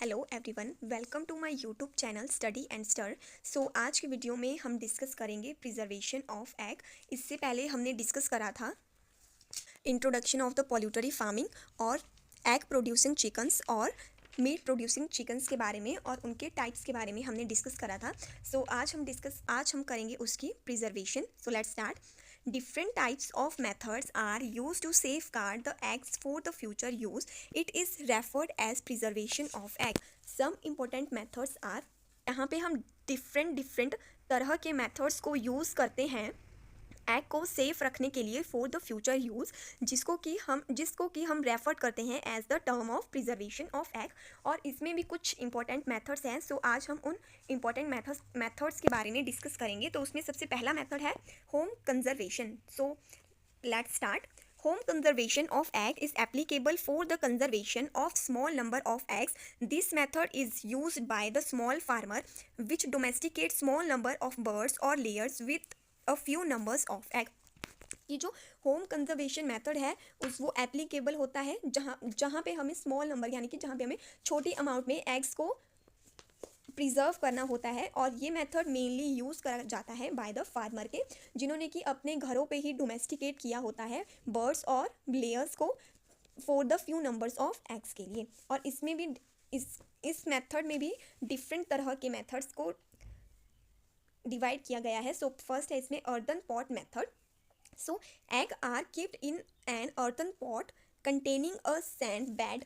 Hello everyone, welcome to my YouTube channel study and स्टर। So आज की video में हम डिस्कस करेंगे प्रिजर्वेशन ऑफ एग। इससे पहले हमने डिस्कस करा था इंट्रोडक्शन ऑफ द पोल्यूटरी फार्मिंग और एग प्रोड्यूसिंग चिकन्स और मीट प्रोड्यूसिंग चिकन्स के बारे में और उनके टाइप्स के बारे में हमने डिस्कस करा था। सो आज हम करेंगे उसकी preservation. So let's start. Different types of methods are used to safeguard the eggs for the future use. It is referred as preservation of egg. Some important methods are, यहाँ पे हम different तरह के methods को use करते हैं egg को safe रखने के लिए फॉर द फ्यूचर यूज़, जिसको कि हम रेफर करते हैं as the term of preservation of egg. और इसमें भी कुछ इंपॉर्टेंट मेथड्स हैं। सो आज हम उन इंपॉर्टेंट मेथड्स के बारे में डिस्कस करेंगे। तो उसमें सबसे पहला मेथड है home conservation. So let's start. Home conservation of egg is applicable for the conservation of small number of eggs. This method is used by the small farmer which domesticate small number of birds or layers with a few numbers of egg. ये जो home conservation method है वो applicable होता है जहाँ पे हमें small number यानी कि जहाँ पे हमें छोटी अमाउंट में एग्स को प्रिजर्व करना होता है। और ये मेथड मेनली यूज़ करा जाता है बाय द फार्मर के, जिन्होंने कि अपने घरों पे ही डोमेस्टिकेट किया होता है बर्ड्स और लेयर्स को for the few numbers of eggs के लिए। और इसमें भी इस मेथड में भी डिफरेंट तरह के मेथड्स को डिवाइड किया गया है। सो फर्स्ट है इसमें earthen pot method. So egg are keeped in an earthen pot containing a sand bed.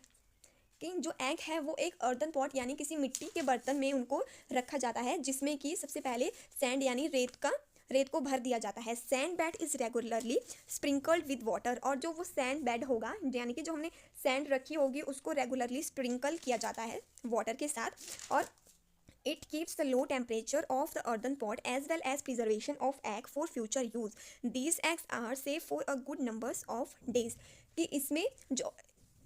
कि जो एग है वो एक अर्दन पॉट यानी किसी मिट्टी के बर्तन में उनको रखा जाता है, जिसमें कि सबसे पहले सैंड यानी रेत को भर दिया जाता है। Sand bed is regularly sprinkled with water. और जो वो सैंड बेड होगा यानी कि जो हमने सैंड रखी होगी उसको रेगुलरली स्प्रिंकल किया जाता है वाटर के साथ। और it keeps the low temperature of the earthen pot as well as preservation of egg for future use. These eggs are safe for a good numbers of days. कि इसमें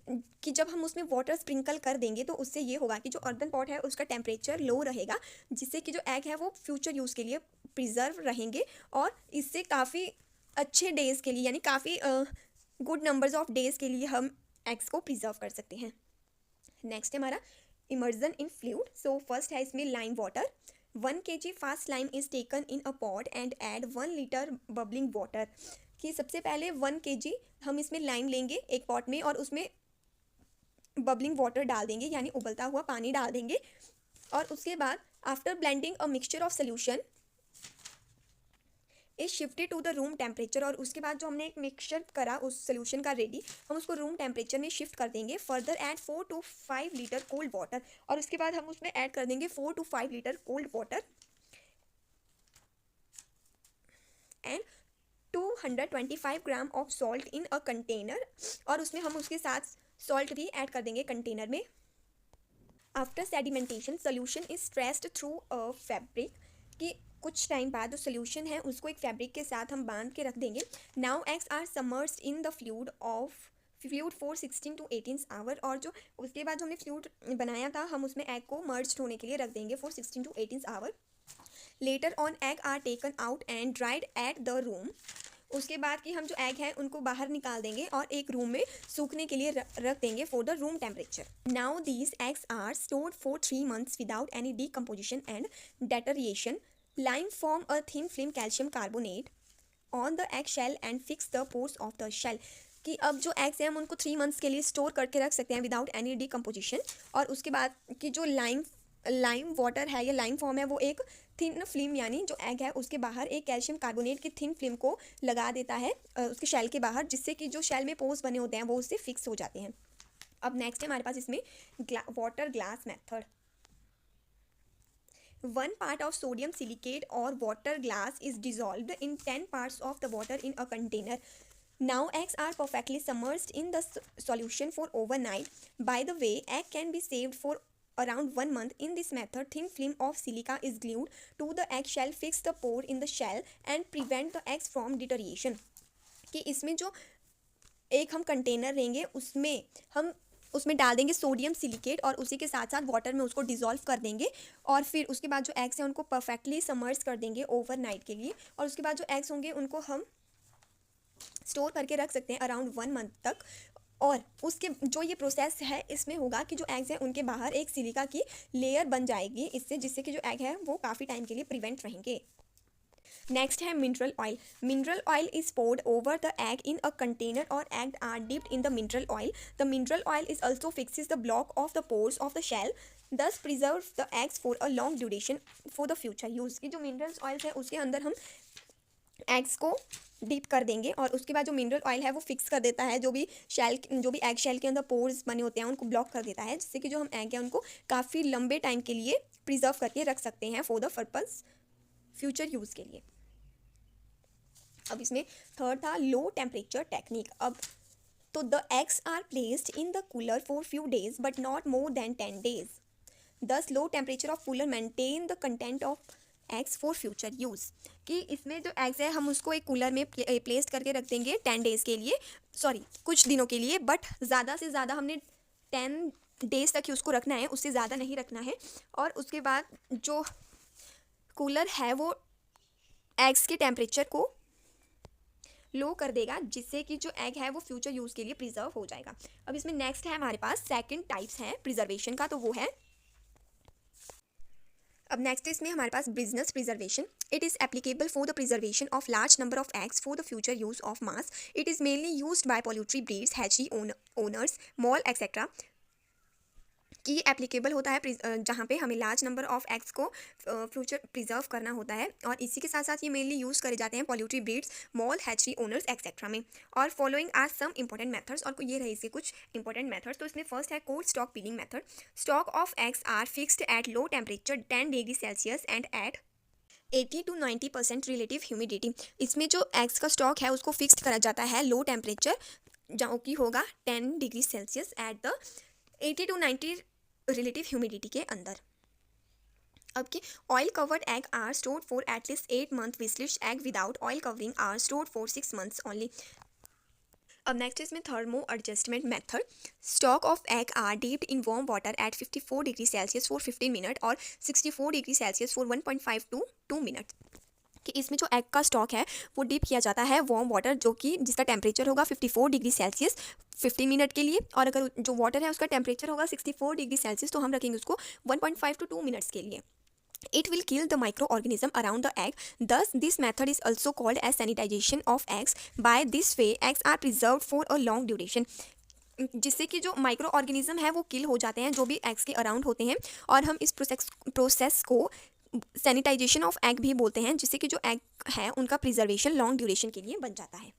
कि जब हम उसमें वाटर स्प्रिंकल कर देंगे तो उससे ये होगा कि जो अर्दन पॉट है उसका टेम्परेचर लो रहेगा, जिससे कि जो एग है वो फ्यूचर यूज़ के लिए प्रिजर्व रहेंगे और इससे काफ़ी अच्छे डेज़ के लिए यानी काफ़ी गुड नंबर्स ऑफ डेज़ के लिए हम एग्स को प्रिजर्व कर सकते हैं। नेक्स्ट है हमारा इमर्जन इन फ्लूइड। सो फर्स्ट है इसमें lime water. 1 kg fast lime is taken in a pot and add 1 litre bubbling water. कि सबसे पहले 1 kg हम इसमें लाइम लेंगे एक पॉट में और उसमें बबलिंग वाटर डाल देंगे यानी उबलता हुआ पानी डाल देंगे। और उसके बाद after blending a mixture of solution is shifted to the room temperature. और उसके बाद जो हमने एक मिक्सचर करा उस सोल्यूशन का रेडी, हम उसको रूम टेम्परेचर में शिफ्ट कर देंगे। Further add 4 to 5 litre cold water. और उसके बाद हम उसमें ऐड कर देंगे 4 to 5 litre cold water and 225 gram of salt in a container. और उसमें हम उसके साथ सॉल्ट भी ऐड कर देंगे कंटेनर में। After sedimentation solution is stressed through a fabric. कि कुछ टाइम बाद जो सोल्यूशन है उसको एक फैब्रिक के साथ हम बांध के रख देंगे। Now eggs are submersed in the fluid for 16 to 18 hour. और जो उसके बाद जो हमने फ्लूइड बनाया था हम उसमें एग को मर्ज होने के लिए रख देंगे for 16 to 18 hour. Later on egg are taken out and dried at the room. उसके बाद कि हम जो एग हैं उनको बाहर निकाल देंगे और एक रूम में सूखने के लिए रख देंगे for the room temperature. Now these eggs are stored for 3 months without any decomposition and deterioration. Lime form a thin film calcium carbonate on the egg shell and fix the pores of the shell। कि अब जो eggs हैं हम उनको 3 months के लिए store करके रख सकते हैं विदाउट एनी डीकम्पोजिशन। और उसके बाद कि जो लाइम वाटर है या लाइम फॉर्म है वो एक थिन फिल्म यानी जो एग है उसके बाहर एक कैल्शियम कार्बोनेट की थिन फिल्म को लगा देता है उसके शेल के बाहर, जिससे कि जो शेल में पोर्स बने होते हैं वो उससे फिक्स हो जाते हैं। अब नेक्स्ट है हमारे पास इसमें water glass method. 1 part of sodium silicate or water glass is dissolved in 10 parts of the water in a container. Now eggs are perfectly submerged in the solution for overnight. By the way, egg can be saved for around 1 month. In this method, thin film of silica is glued to the egg shell, fix the pore in the shell and prevent the eggs from deterioration. कि इसमें जो एक हम container लेंगे उसमें डाल देंगे sodium silicate और उसी के साथ साथ वाटर में उसको डिज़ोल्व कर देंगे। और फिर उसके बाद जो एग्स हैं उनको परफेक्टली समर्ज कर देंगे ओवरनाइट के लिए। और उसके बाद जो एग्स होंगे उनको हम स्टोर करके रख सकते हैं अराउंड 1 month तक। और उसके जो ये प्रोसेस है इसमें होगा कि जो एग्स हैं उनके बाहर एक सिलिका की लेयर बन जाएगी इससे, जिससे कि जो एग है वो काफ़ी टाइम के लिए प्रिवेंट रहेंगे। नेक्स्ट है mineral oil. Mineral oil is poured over the egg in a container और egg are dipped in the mineral oil. The mineral oil is also fixes the block of the pores of the shell, thus preserves the eggs for a long duration for the future use. कि जो minerals oil है उसके अंदर हम eggs को deep कर देंगे और उसके बाद जो मिनरल ऑयल है वो फिक्स कर देता है जो भी एग शेल के अंदर पोर्स बने होते हैं उनको ब्लॉक कर देता है, जिससे कि जो हम एग है उनको काफ़ी लंबे टाइम के लिए प्रिजर्व करके रख सकते हैं for the purpose future use के लिए। अब इसमें थर्ड था लो टेम्परेचर टेक्निक। अब तो the eggs are placed in the cooler for few days but not more than 10 days. This low temperature of cooler maintain the content of eggs for future use. कि इसमें जो eggs है हम उसको एक cooler में प्लेस करके रख देंगे 10 days के लिए, सॉरी कुछ दिनों के लिए, बट ज़्यादा से ज़्यादा हमने 10 days तक ही उसको रखना है, उससे ज़्यादा नहीं रखना है। और उसके बाद जो कूलर है वो एग्स के टेम्परेचर को लो कर देगा, जिससे कि जो एग है वो फ्यूचर यूज़ के लिए प्रिजर्व हो जाएगा। अब इसमें नेक्स्ट है हमारे पास सेकंड टाइप्स है प्रिजर्वेशन का, तो वो है, अब नेक्स्ट इसमें हमारे पास business preservation. It is applicable for the preservation of large number of eggs for the future use of mass. It is mainly used by poultry breeds, hatchery owners, mall etcetera. कि applicable होता है जहाँ पे हमें large number of eggs को future preserve करना होता है, और इसी के साथ साथ ये मेनली यूज़ करे जाते हैं poultry breeds, mall, hatchery owners etcetera में। और following are some important methods, और ये रहे इसके कुछ इंपॉर्टेंट मेथड्स। तो इसमें फर्स्ट है cold stock peeling method. Stock of eggs are fixed at low temperature 10 degree Celsius and at 80 to 90% relative humidity. इसमें जो एग्स का स्टॉक है उसको फिक्स्ड करा जाता है लो टेम्परेचर, जो कि होगा 10 degree Celsius at the 80 to 90 relative humidity के अंदर। अब कि oil covered egg are stored for at least 8 months, विस्लिश egg without oil covering are stored for 6 months only. अब नेक्स्ट इसमें thermo adjustment method. Stock of egg are dipped in warm water at 54 degree Celsius for 15 minutes और 64 degree Celsius for 1.5 to 2 minutes। कि इसमें जो egg का stock है वो deep किया जाता है वार्म वाटर, जो कि जिसका टेम्परेचर होगा 54 डिग्री सेल्सियस 15 मिनट के लिए, और अगर जो वाटर है उसका टेम्परेचर होगा 64 डिग्री सेल्सियस तो हम रखेंगे उसको 1.5 to 2 minutes के लिए। It will kill the microorganism around the egg. Thus, this method is also called as sanitization of eggs. By this way, eggs are preserved for a long duration. जिससे कि जो micro organism है वो किल हो जाते हैं जो भी एग्स के अराउंड होते हैं, और हम इस प्रोसेस को सैनिटाइजेशन ऑफ एग भी बोलते हैं, जिससे कि जो एग है उनका प्रिजर्वेशन लॉन्ग ड्यूरेशन के लिए बन जाता है।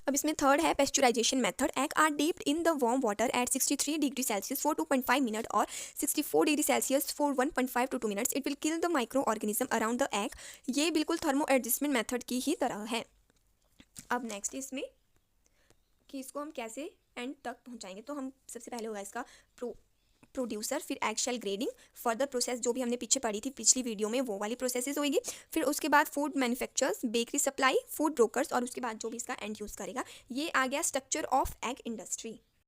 अब इसमें थर्ड है pasteurisation method. Egg are dipped in the warm water at 63 degree Celsius for 2.5 minutes और 64 degree Celsius for 1.5 to 2 minutes। It will kill the microorganism around the egg. ये बिल्कुल थर्मो एडजस्टमेंट मेथड की ही तरह है। अब next इसमें कि इसको हम कैसे एंड तक पहुंचाएंगे, तो हम सबसे पहले होगा इसका प्रोड्यूसर, फिर egg shell grading, further process जो भी हमने पीछे पढ़ी थी पिछली वीडियो में वो वाली प्रोसेसेस होगी, फिर उसके बाद food manufacturers, bakery supply, food brokers, और उसके बाद जो भी इसका एंड यूज़ करेगा। ये आ गया स्ट्रक्चर ऑफ एग इंडस्ट्री।